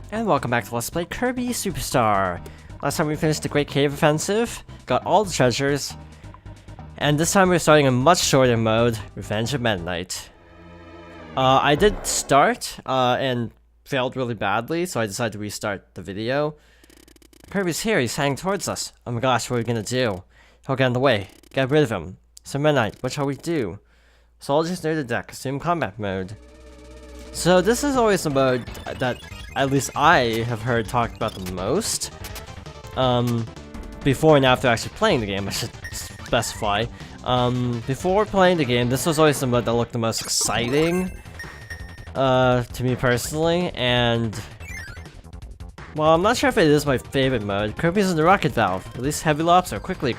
And welcome back to Let's Play Kirby Superstar. Last time we finished the Great Cave Offensive, got all the treasures, and this time we're starting a much shorter mode, Revenge of Meta Knight. I did start, and failed really badly, so I decided to restart the video. Kirby's here, he's heading towards us. Oh my gosh, what are we gonna do? He'll get in the way, get rid of him. So Meta Knight, what shall we do? Soldiers near the deck, assume combat mode. So this is always the mode that at least I have heard talked about the most. Before and after actually playing the game, I should specify. Before playing the game, this was always the mode that looked the most exciting to me personally, and well, I'm not sure if it is my favorite mode. Kirby's in the rocket valve. Release heavy lobster, quickly.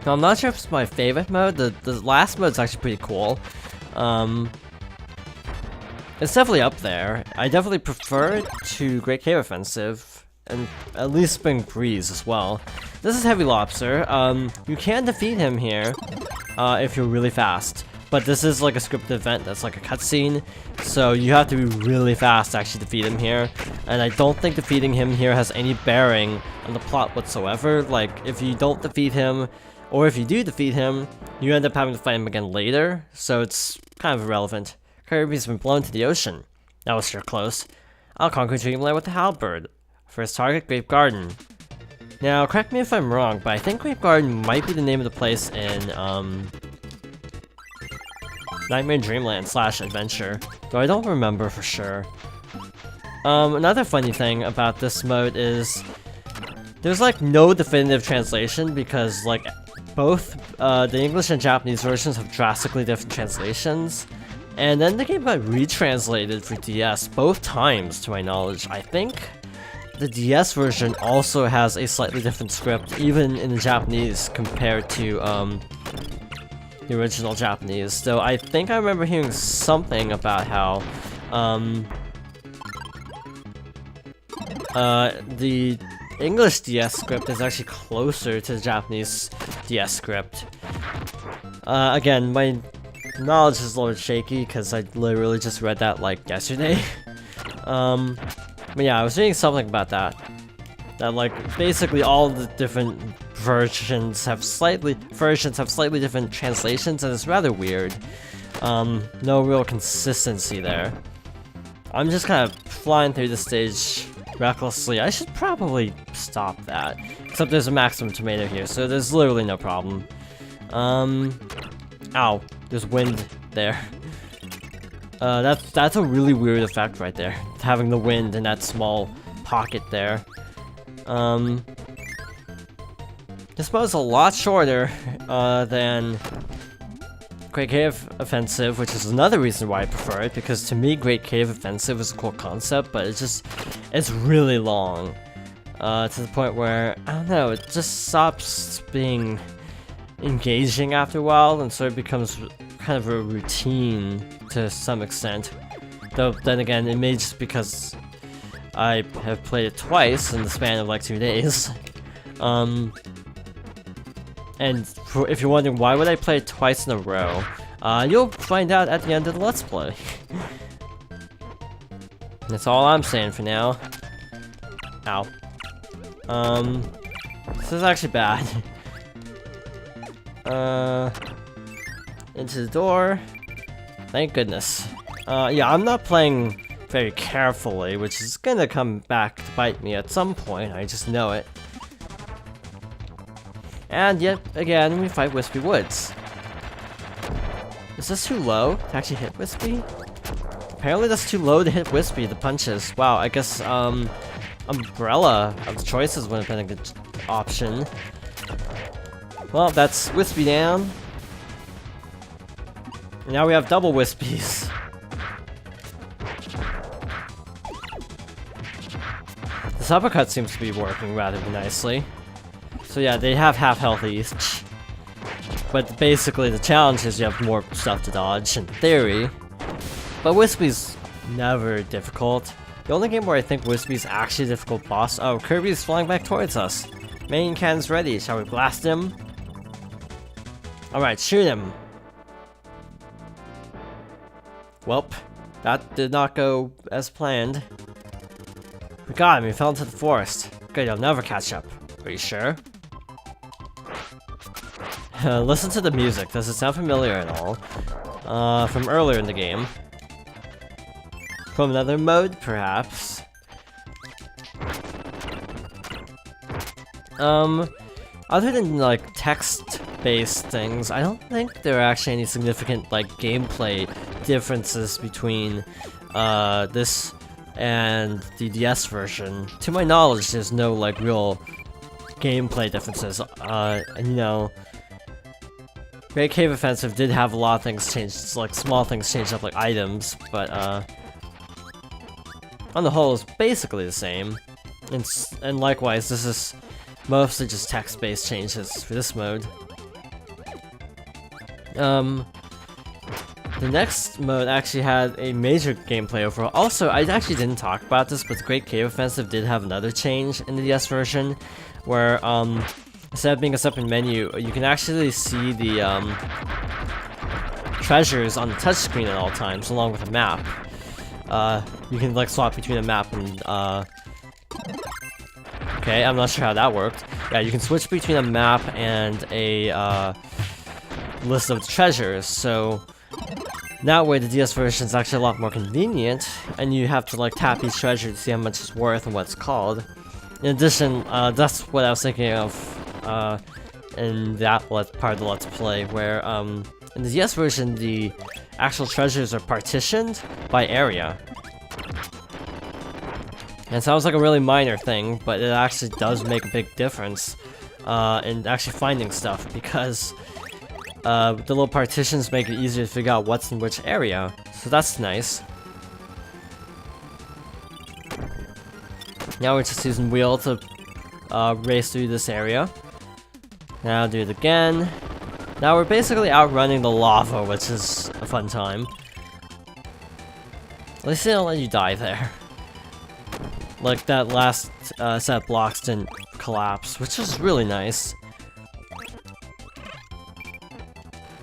Now, I'm not sure if it's my favorite mode. The last mode's actually pretty cool. It's definitely up there. I definitely prefer it to Great Cave Offensive, and at least Spring Breeze as well. This is Heavy Lobster. You can defeat him here if you're really fast, but this is like a scripted event that's like a cutscene, so you have to be really fast to actually defeat him here. And I don't think defeating him here has any bearing on the plot whatsoever. Like, if you don't defeat him, or if you do defeat him, you end up having to fight him again later, so it's kind of irrelevant. Kirby's been blown to the ocean. That was sure close. I'll conquer Dreamland with the halberd. First target, Grape Garden. Now, correct me if I'm wrong, but I think Grape Garden might be the name of the place in, Nightmare Dreamland / Adventure, though I don't remember for sure. Another funny thing about this mode is there's like no definitive translation because like both the English and Japanese versions have drastically different translations. And then the game got retranslated for DS both times, to my knowledge. I think the DS version also has a slightly different script, even in the Japanese, compared to the original Japanese. So I think I remember hearing something about how the English DS script is actually closer to the Japanese DS script. Again, my knowledge is a little shaky because I literally just read that like yesterday. But yeah, I was reading something about that. That like basically all the different versions have slightly different translations, and it's rather weird. No real consistency there. I'm just kind of flying through the stage recklessly. I should probably stop that. Except there's a maximum tomato here, so there's literally no problem. Ow. There's wind there. That's a really weird effect right there. Having the wind in that small pocket there. This mode is a lot shorter than Great Cave Offensive, which is another reason why I prefer it, because to me Great Cave Offensive is a cool concept, but it's really long. To the point where, I don't know, it just stops being engaging after a while, and so it becomes kind of a routine to some extent. Though then again, it may just because I have played it twice in the span of like 2 days. And if you're wondering why would I play it twice in a row, you'll find out at the end of the Let's Play. That's all I'm saying for now. Ow. This is actually bad. Into the door. Thank goodness. Yeah, I'm not playing very carefully, which is gonna come back to bite me at some point, I just know it. And yet again, we fight Wispy Woods. Is this too low to actually hit Wispy? Apparently that's too low to hit Wispy, the punches. Wow, I guess, Umbrella of the choices would have been a good option. Well, that's Wispy down. Now we have double Wispies. This uppercut seems to be working rather nicely. So yeah, they have half health each. But basically the challenge is you have more stuff to dodge, in theory. But Wispy's never difficult. The only game where I think Wispy's actually a difficult boss— oh, Kirby's flying back towards us. Main cannon's ready, shall we blast him? Alright, shoot him. Welp, that did not go as planned. We got him, he fell into the forest. Good, he'll never catch up. Are you sure? Listen to the music, does it sound familiar at all? From earlier in the game. From another mode, perhaps? Other than, like, text-based things, I don't think there are actually any significant, like, gameplay differences between, this and the DS version. To my knowledge, there's no, like, real gameplay differences. And, you know, Great Cave Offensive did have a lot of things changed, like, small things changed up, like items, but, on the whole, it's basically the same. And likewise, this is mostly just text-based changes for this mode. The next mode actually had a major gameplay overhaul. Also, I actually didn't talk about this, but the Great Cave Offensive did have another change in the DS version, where, instead of being a separate menu, you can actually see the, treasures on the touchscreen at all times, along with a map. You can, like, swap between a map and, okay, I'm not sure how that worked. Yeah, you can switch between a map and a, list of treasures, so that way the DS version is actually a lot more convenient, and you have to, like, tap each treasure to see how much it's worth and what it's called. In addition, that's what I was thinking of, in that part of the Let's Play, where, in the DS version, the actual treasures are partitioned by area. And it sounds like a really minor thing, but it actually does make a big difference in actually finding stuff, because the little partitions make it easier to figure out what's in which area. So that's nice. Now we're just using wheel to race through this area. Now I'll do it again. Now we're basically outrunning the lava, which is a fun time. At least they don't let you die there. Like, that last set of blocks didn't collapse, which is really nice.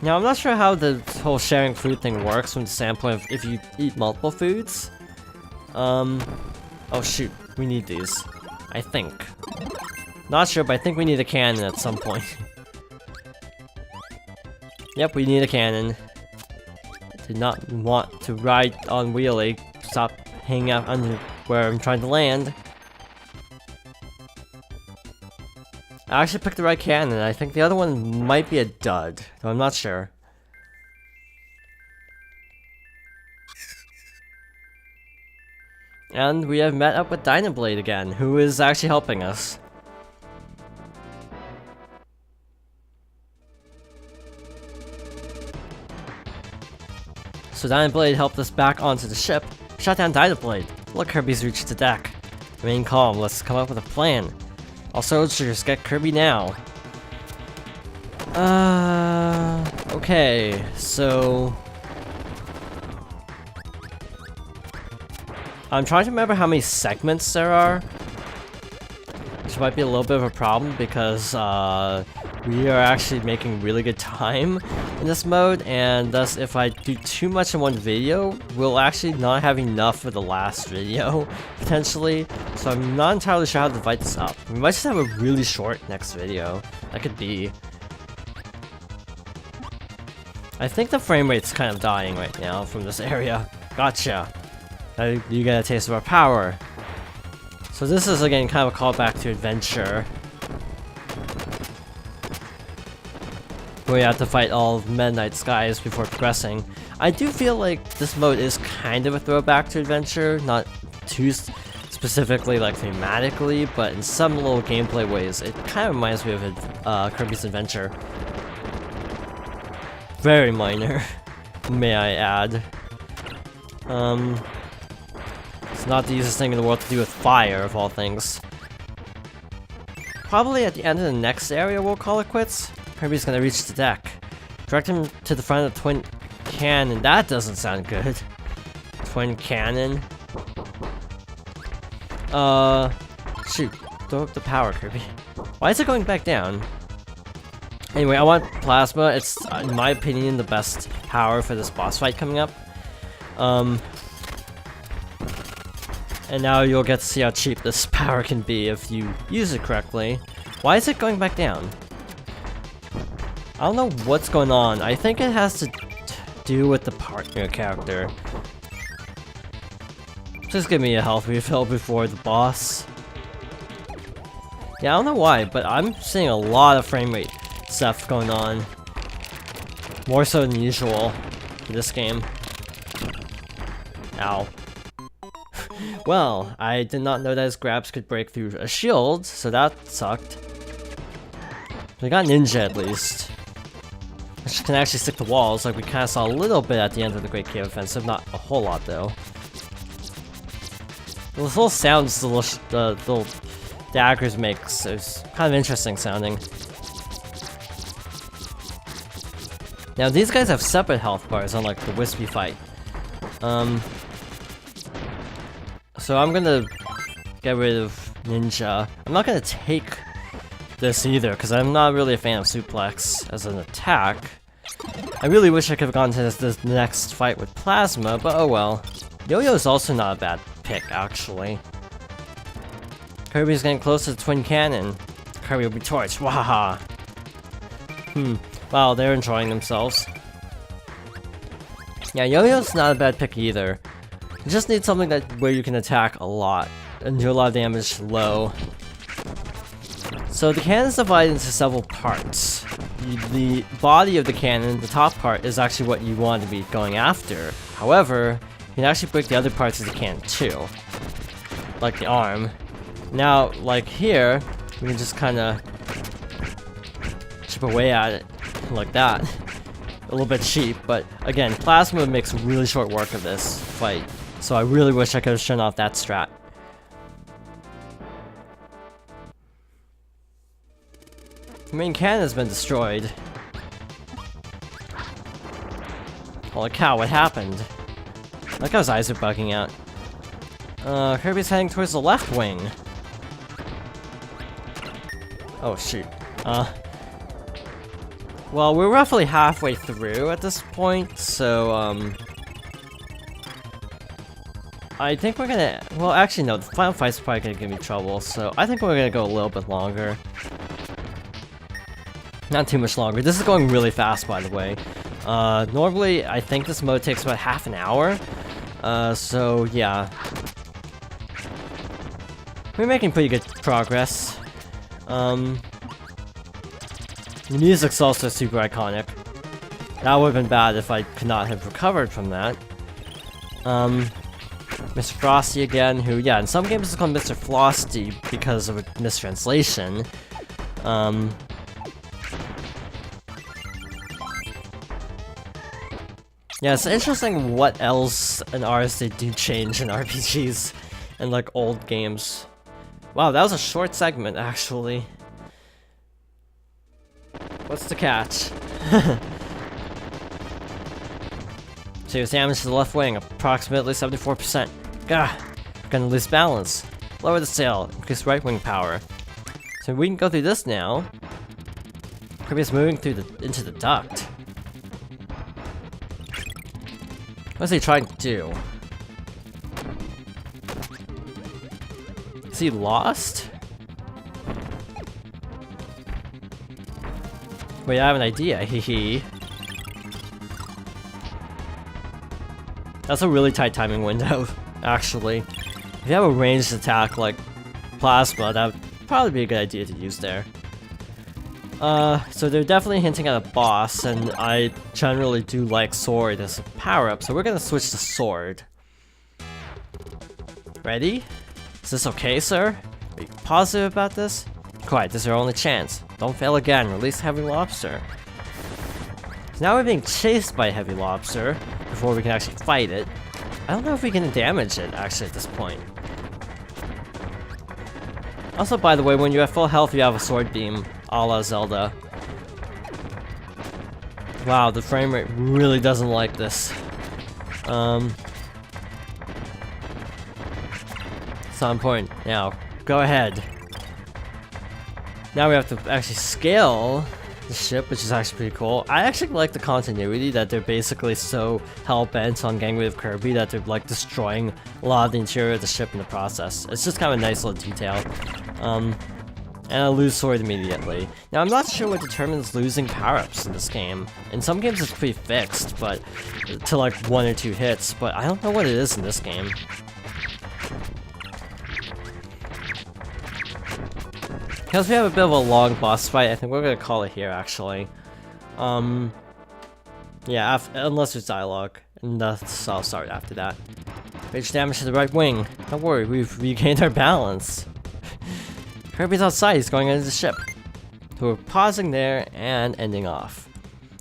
Now, I'm not sure how the whole sharing food thing works from the standpoint of if you eat multiple foods. Oh shoot, we need these. I think. Not sure, but I think we need a cannon at some point. Yep, we need a cannon. Did not want to ride on wheelie. Stop hanging out under where I'm trying to land. I actually picked the right cannon. I think the other one might be a dud, though I'm not sure. And we have met up with Dynablade again, who is actually helping us. So Dynablade helped us back onto the ship. Shut down Dynablade. Look, Kirby's reached the deck. Remain calm, let's come up with a plan. All soldiers, get Kirby now. Okay, so... I'm trying to remember how many segments there are. Which might be a little bit of a problem because, we are actually making really good time in this mode, and thus if I do too much in one video, we'll actually not have enough for the last video, potentially. So I'm not entirely sure how to divide this up. We might just have a really short next video. That could be. I think the frame rate's kind of dying right now from this area. Gotcha. Now you get a taste of our power. So this is again kind of a callback to Adventure, where you have to fight all of Meta Knight's guys before progressing. I do feel like this mode is kind of a throwback to Adventure, not too specifically like thematically, but in some little gameplay ways, it kind of reminds me of Kirby's Adventure. Very minor, may I add. It's not the easiest thing in the world to do with fire, of all things. Probably at the end of the next area we'll call it quits. Kirby's gonna reach the deck. Direct him to the front of the twin cannon. That doesn't sound good. Twin cannon. Shoot. Throw up the power, Kirby. Why is it going back down? Anyway, I want plasma. It's, in my opinion, the best power for this boss fight coming up. And now you'll get to see how cheap this power can be if you use it correctly. Why is it going back down? I don't know what's going on. I think it has to do with the partner character. Just give me a health refill before the boss. Yeah, I don't know why, but I'm seeing a lot of frame rate stuff going on. More so than usual for this game. Ow. Well, I did not know that his grabs could break through a shield, so that sucked. We got Ninja at least. Which can actually stick to walls, like we kind of saw a little bit at the end of the Great Cave Offensive, not a whole lot though. Those little sounds the little daggers makes is kind of interesting sounding. Now these guys have separate health bars, unlike the Wispy fight. So I'm gonna get rid of Ninja. I'm not gonna take this either, because I'm not really a fan of Suplex as an attack. I really wish I could have gone to this next fight with Plasma, but oh well. Yo-Yo is also not a bad pick, actually. Kirby's getting close to the Twin Cannon. Kirby will be torched, wahaha. Wow, they're enjoying themselves. Yeah, Yo-Yo's not a bad pick either. You just need something where you can attack a lot and do a lot of damage low. So the cannon is divided into several parts. The body of the cannon, the top part, is actually what you want to be going after. However, you can actually break the other parts of the cannon too. Like the arm. Now, like here, we can just kind of chip away at it like that. A little bit cheap, but again, Plasma makes really short work of this fight. So I really wish I could have shown off that strat. The main cannon has been destroyed. Holy cow, what happened? Like how his eyes are bugging out. Kirby's heading towards the left wing. Oh shoot. Well, we're roughly halfway through at this point, so I think we're gonna... Well, actually no, the final fight's probably gonna give me trouble, so I think we're gonna go a little bit longer. Not too much longer. This is going really fast, by the way. Normally, I think this mode takes about half an hour. So yeah. We're making pretty good progress. The music's also super iconic. That would have been bad if I could not have recovered from that. Mr. Frosty again, who, yeah, in some games is called Mr. Flosty because of a mistranslation. Yeah, it's interesting what else and R's they do change in RPGs and like old games. Wow, that was a short segment actually. What's the catch? Serious damage to the left wing, approximately 74%. Gah! We're gonna lose balance. Lower the sail, increase right wing power. So we can go through this now. Kirby's moving through into the duct. What's he trying to do? Is he lost? Wait, I have an idea, hee. That's a really tight timing window, actually. If you have a ranged attack like Plasma, that would probably be a good idea to use there. So they're definitely hinting at a boss, and I generally do like Sword as a power-up, so we're gonna switch to Sword. Ready? Is this okay, sir? Are you positive about this? Quiet, this is our only chance. Don't fail again, release Heavy Lobster. So now we're being chased by Heavy Lobster before we can actually fight it. I don't know if we can damage it, actually, at this point. Also, by the way, when you're at full health, you have a Sword Beam, a la Zelda. Wow, the frame rate really doesn't like this. Some point now. Go ahead. Now we have to actually scale the ship, which is actually pretty cool. I actually like the continuity that they're basically so hell-bent on getting rid of Kirby that they're like destroying a lot of the interior of the ship in the process. It's just kind of a nice little detail. And I lose sword immediately. Now, I'm not sure what determines losing power-ups in this game. In some games it's pretty fixed, but to like 1 or 2 hits, but I don't know what it is in this game. Because we have a bit of a long boss fight, I think we're gonna call it here, actually. Yeah, unless there's dialogue, and that's, I'll start after that. Rage damage to the right wing. Don't worry, we've regained our balance. Kirby's outside, he's going into the ship. So we're pausing there and ending off.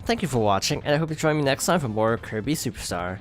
Thank you for watching, and I hope you join me next time for more Kirby Superstar.